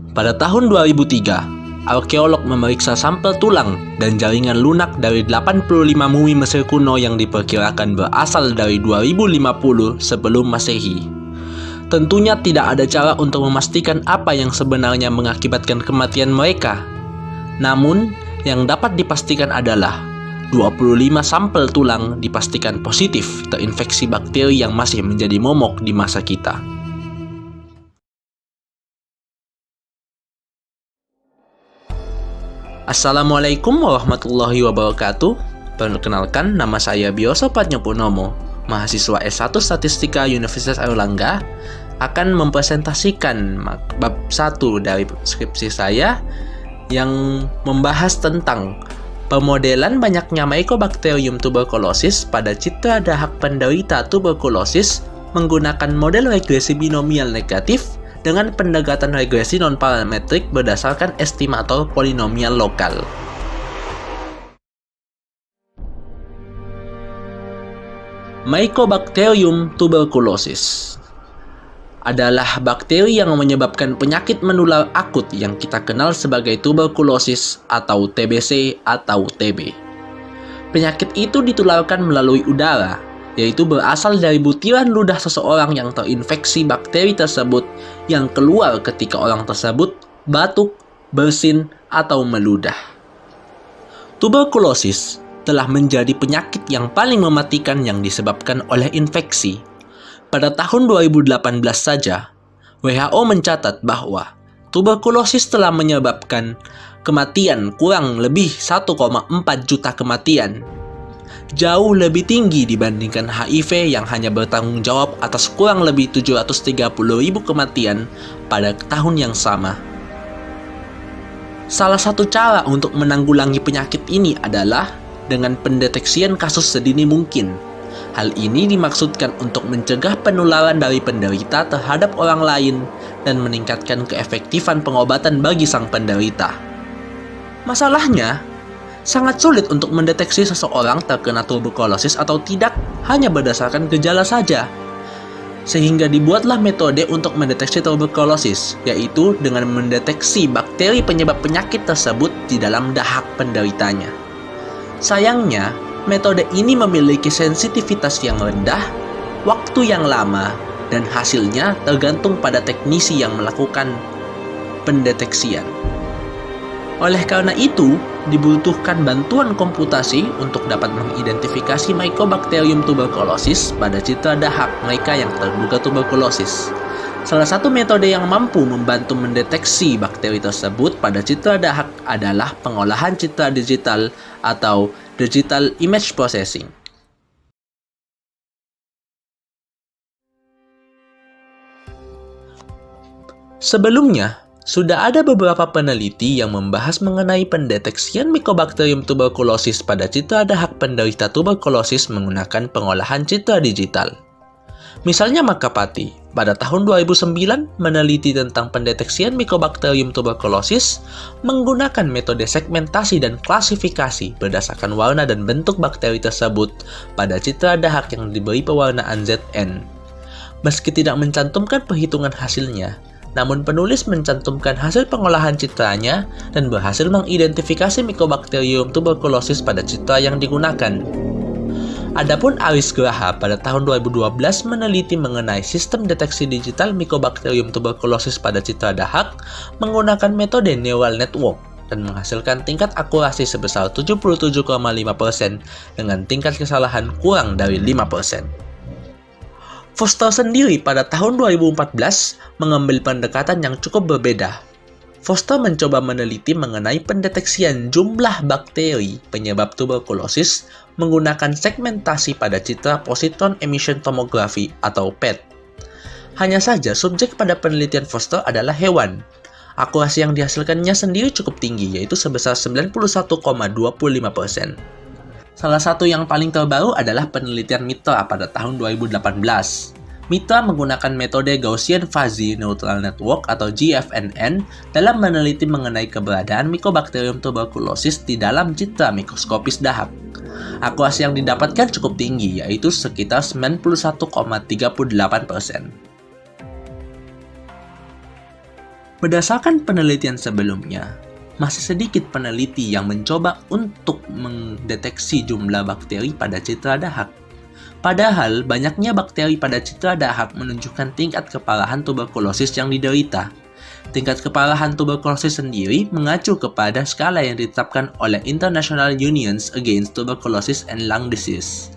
Pada tahun 2003, arkeolog memeriksa sampel tulang dan jaringan lunak dari 85 mumi Mesir kuno yang diperkirakan berasal dari 2050 sebelum Masehi. Tentunya tidak ada cara untuk memastikan apa yang sebenarnya mengakibatkan kematian mereka. Namun, yang dapat dipastikan adalah 25 sampel tulang dipastikan positif terinfeksi bakteri yang masih menjadi momok di masa kita. Assalamualaikum warahmatullahi wabarakatuh. Perkenalkan, nama saya Bioso Padnyopunomo, mahasiswa S1 Statistika Universitas Airlangga, akan mempresentasikan bab 1 dari skripsi saya yang membahas tentang pemodelan banyaknya Mycobacterium tuberculosis pada citra dahak penderita tuberkulosis menggunakan model regresi binomial negatif dengan pendekatan regresi non-parametrik berdasarkan estimator polinomial lokal. Mycobacterium tuberculosis adalah bakteri yang menyebabkan penyakit menular akut yang kita kenal sebagai tuberkulosis atau TBC atau TB. Penyakit itu ditularkan melalui udara, yaitu berasal dari butiran ludah seseorang yang terinfeksi bakteri tersebut yang keluar ketika orang tersebut batuk, bersin, atau meludah. Tuberkulosis telah menjadi penyakit yang paling mematikan yang disebabkan oleh infeksi. Pada tahun 2018 saja, WHO mencatat bahwa tuberkulosis telah menyebabkan kematian kurang lebih 1,4 juta kematian. Jauh lebih tinggi dibandingkan HIV yang hanya bertanggung jawab atas kurang lebih 730.000 kematian pada tahun yang sama. Salah satu cara untuk menanggulangi penyakit ini adalah dengan pendeteksian kasus sedini mungkin. Hal ini dimaksudkan untuk mencegah penularan dari penderita terhadap orang lain dan meningkatkan keefektifan pengobatan bagi sang penderita. Masalahnya, sangat sulit untuk mendeteksi seseorang terkena tuberkulosis atau tidak hanya berdasarkan gejala saja. Sehingga dibuatlah metode untuk mendeteksi tuberkulosis, yaitu dengan mendeteksi bakteri penyebab penyakit tersebut di dalam dahak penderitanya. Sayangnya, metode ini memiliki sensitivitas yang rendah, waktu yang lama, dan hasilnya tergantung pada teknisi yang melakukan pendeteksian. Oleh karena itu, dibutuhkan bantuan komputasi untuk dapat mengidentifikasi Mycobacterium tuberculosis pada citra dahak mereka yang terduga tuberkulosis. Salah satu metode yang mampu membantu mendeteksi bakteri tersebut pada citra dahak adalah pengolahan citra digital atau Digital Image Processing. Sebelumnya, sudah ada beberapa peneliti yang membahas mengenai pendeteksian Mycobacterium tuberculosis pada citra dahak penderita tuberkulosis menggunakan pengolahan citra digital. Misalnya Makapati, pada tahun 2009 meneliti tentang pendeteksian Mycobacterium tuberculosis menggunakan metode segmentasi dan klasifikasi berdasarkan warna dan bentuk bakteri tersebut pada citra dahak yang diberi pewarnaan ZN. Meski tidak mencantumkan perhitungan hasilnya, namun penulis mencantumkan hasil pengolahan citranya dan berhasil mengidentifikasi Mycobacterium tuberculosis pada citra yang digunakan. Adapun Aris Graha pada tahun 2012 meneliti mengenai sistem deteksi digital Mycobacterium tuberculosis pada citra dahak menggunakan metode neural network dan menghasilkan tingkat akurasi sebesar 77,5% dengan tingkat kesalahan kurang dari 5%. Foster sendiri pada tahun 2014 mengambil pendekatan yang cukup berbeda. Foster mencoba meneliti mengenai pendeteksian jumlah bakteri penyebab tuberkulosis menggunakan segmentasi pada citra positron emission tomography atau PET. Hanya saja subjek pada penelitian Foster adalah hewan. Akurasi yang dihasilkannya sendiri cukup tinggi, yaitu sebesar 91,25%. Salah satu yang paling terbaru adalah penelitian Mitra pada tahun 2018. Mitra menggunakan metode Gaussian Fuzzy Neutral Network atau GFNN dalam meneliti mengenai keberadaan Mycobacterium tuberculosis di dalam citra mikroskopis dahak. Akurasi yang didapatkan cukup tinggi, yaitu sekitar 91,38%. Berdasarkan penelitian sebelumnya, masih sedikit peneliti yang mencoba untuk mendeteksi jumlah bakteri pada citra dahak. Padahal, banyaknya bakteri pada citra dahak menunjukkan tingkat keparahan tuberkulosis yang diderita. Tingkat keparahan tuberkulosis sendiri mengacu kepada skala yang ditetapkan oleh International Unions Against Tuberculosis and Lung Disease.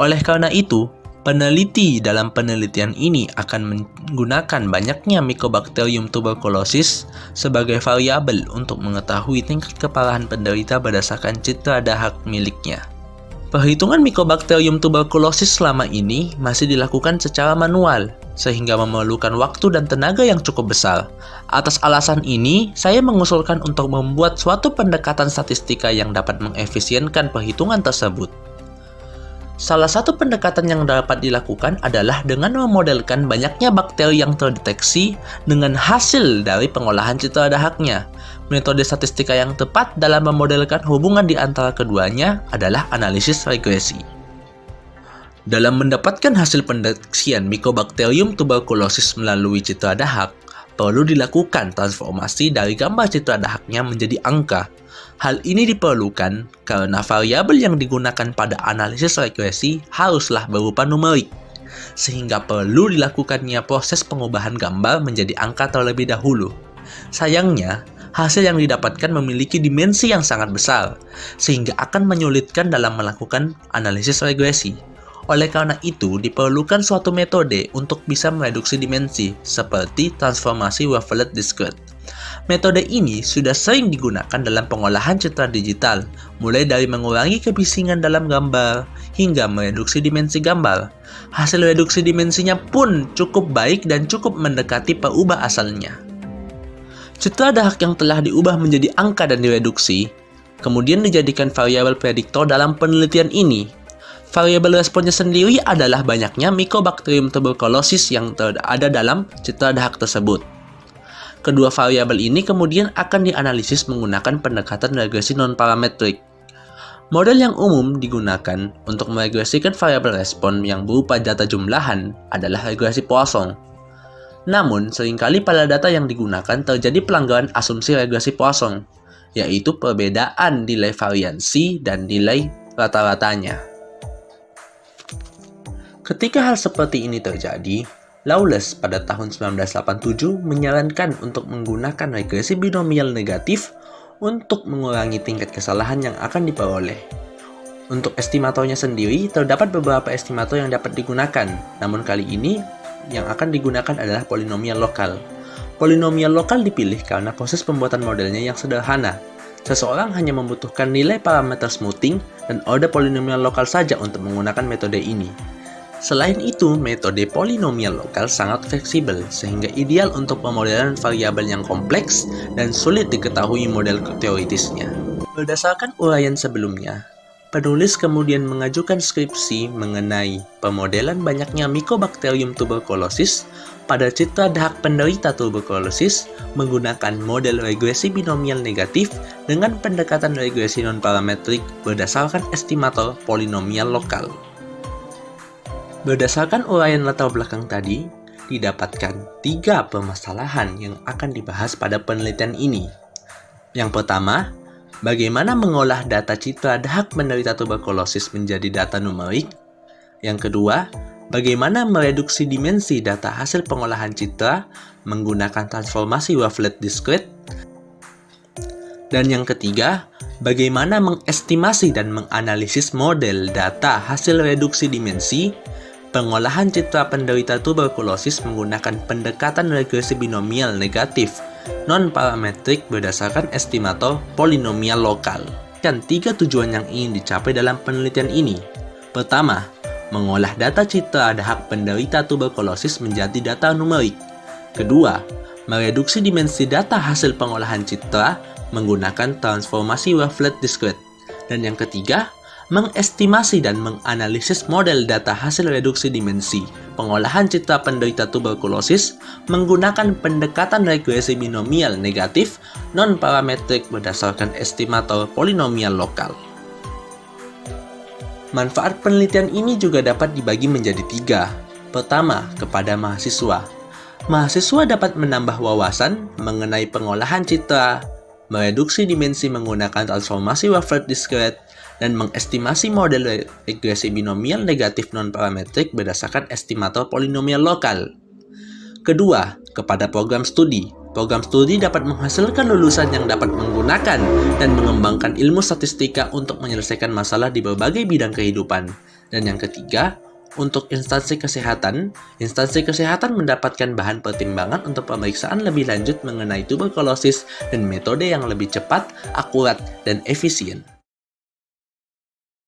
Oleh karena itu, peneliti dalam penelitian ini akan menggunakan banyaknya Mycobacterium tuberculosis sebagai variabel untuk mengetahui tingkat keparahan penderita berdasarkan citra dahak miliknya. Perhitungan Mycobacterium tuberculosis selama ini masih dilakukan secara manual, sehingga memerlukan waktu dan tenaga yang cukup besar. Atas alasan ini, saya mengusulkan untuk membuat suatu pendekatan statistika yang dapat mengefisienkan perhitungan tersebut. Salah satu pendekatan yang dapat dilakukan adalah dengan memodelkan banyaknya bakteri yang terdeteksi dengan hasil dari pengolahan citra dahaknya. Metode statistika yang tepat dalam memodelkan hubungan di antara keduanya adalah analisis regresi. Dalam mendapatkan hasil pendeteksian Mycobacterium tuberculosis melalui citra dahak, perlu dilakukan transformasi dari gambar citra dahaknya menjadi angka. Hal ini diperlukan karena variabel yang digunakan pada analisis regresi haruslah berupa numerik, sehingga perlu dilakukannya proses pengubahan gambar menjadi angka terlebih dahulu. Sayangnya, hasil yang didapatkan memiliki dimensi yang sangat besar, sehingga akan menyulitkan dalam melakukan analisis regresi. Oleh karena itu, diperlukan suatu metode untuk bisa mereduksi dimensi, seperti transformasi wavelet discrete. Metode ini sudah sering digunakan dalam pengolahan citra digital, mulai dari mengurangi kebisingan dalam gambar, hingga mereduksi dimensi gambar. Hasil reduksi dimensinya pun cukup baik dan cukup mendekati perubah asalnya. Citra dahak yang telah diubah menjadi angka dan direduksi, kemudian dijadikan variabel prediktor dalam penelitian ini. Variabel responnya sendiri adalah banyaknya Mycobacterium tuberculosis yang ada dalam citra dahak tersebut. Kedua variabel ini kemudian akan dianalisis menggunakan pendekatan regresi non-parametrik. Model yang umum digunakan untuk meregresikan variabel respon yang berupa data jumlahan adalah regresi Poisson. Namun, seringkali pada data yang digunakan terjadi pelanggaran asumsi regresi Poisson, yaitu perbedaan nilai variansi dan nilai rata-ratanya. Ketika hal seperti ini terjadi, Lawless pada tahun 1987 menyarankan untuk menggunakan regresi binomial negatif untuk mengurangi tingkat kesalahan yang akan diperoleh. Untuk estimatornya sendiri, terdapat beberapa estimator yang dapat digunakan, namun kali ini yang akan digunakan adalah polinomial lokal. Polinomial lokal dipilih karena proses pembuatan modelnya yang sederhana. Seseorang hanya membutuhkan nilai parameter smoothing dan order polinomial lokal saja untuk menggunakan metode ini. Selain itu, metode polinomial lokal sangat fleksibel, sehingga ideal untuk pemodelan variabel yang kompleks dan sulit diketahui model teoritisnya. Berdasarkan uraian sebelumnya, penulis kemudian mengajukan skripsi mengenai pemodelan banyaknya Mycobacterium tuberculosis pada citra dahak penderita tuberkulosis menggunakan model regresi binomial negatif dengan pendekatan regresi non-parametrik berdasarkan estimator polinomial lokal. Berdasarkan uraian latar belakang tadi, didapatkan 3 permasalahan yang akan dibahas pada penelitian ini. Yang pertama, bagaimana mengolah data citra dahak penderita tuberkulosis menjadi data numerik. Yang kedua, bagaimana mereduksi dimensi data hasil pengolahan citra menggunakan transformasi wavelet discrete. Dan yang ketiga, bagaimana mengestimasi dan menganalisis model data hasil reduksi dimensi pengolahan citra penderita tuberkulosis menggunakan pendekatan regresi binomial negatif non-parametrik berdasarkan estimator polinomial lokal. Dan 3 tujuan yang ingin dicapai dalam penelitian ini. Pertama, mengolah data citra dahak penderita tuberkulosis menjadi data numerik. Kedua, mereduksi dimensi data hasil pengolahan citra menggunakan transformasi wavelet discrete. Dan yang ketiga, mengestimasi dan menganalisis model data hasil reduksi dimensi pengolahan citra penderita tuberkulosis menggunakan pendekatan regresi binomial negatif non-parametrik berdasarkan estimator polinomial lokal. Manfaat penelitian ini juga dapat dibagi menjadi 3. Pertama, kepada mahasiswa. Mahasiswa dapat menambah wawasan mengenai pengolahan citra, mereduksi dimensi menggunakan transformasi wavefront discrete, dan mengestimasi model regresi binomial negatif non-parametrik berdasarkan estimator polinomial lokal. Kedua, kepada program studi. Program studi dapat menghasilkan lulusan yang dapat menggunakan dan mengembangkan ilmu statistika untuk menyelesaikan masalah di berbagai bidang kehidupan. Dan yang ketiga, untuk instansi kesehatan mendapatkan bahan pertimbangan untuk pemeriksaan lebih lanjut mengenai tuberkulosis dan metode yang lebih cepat, akurat, dan efisien.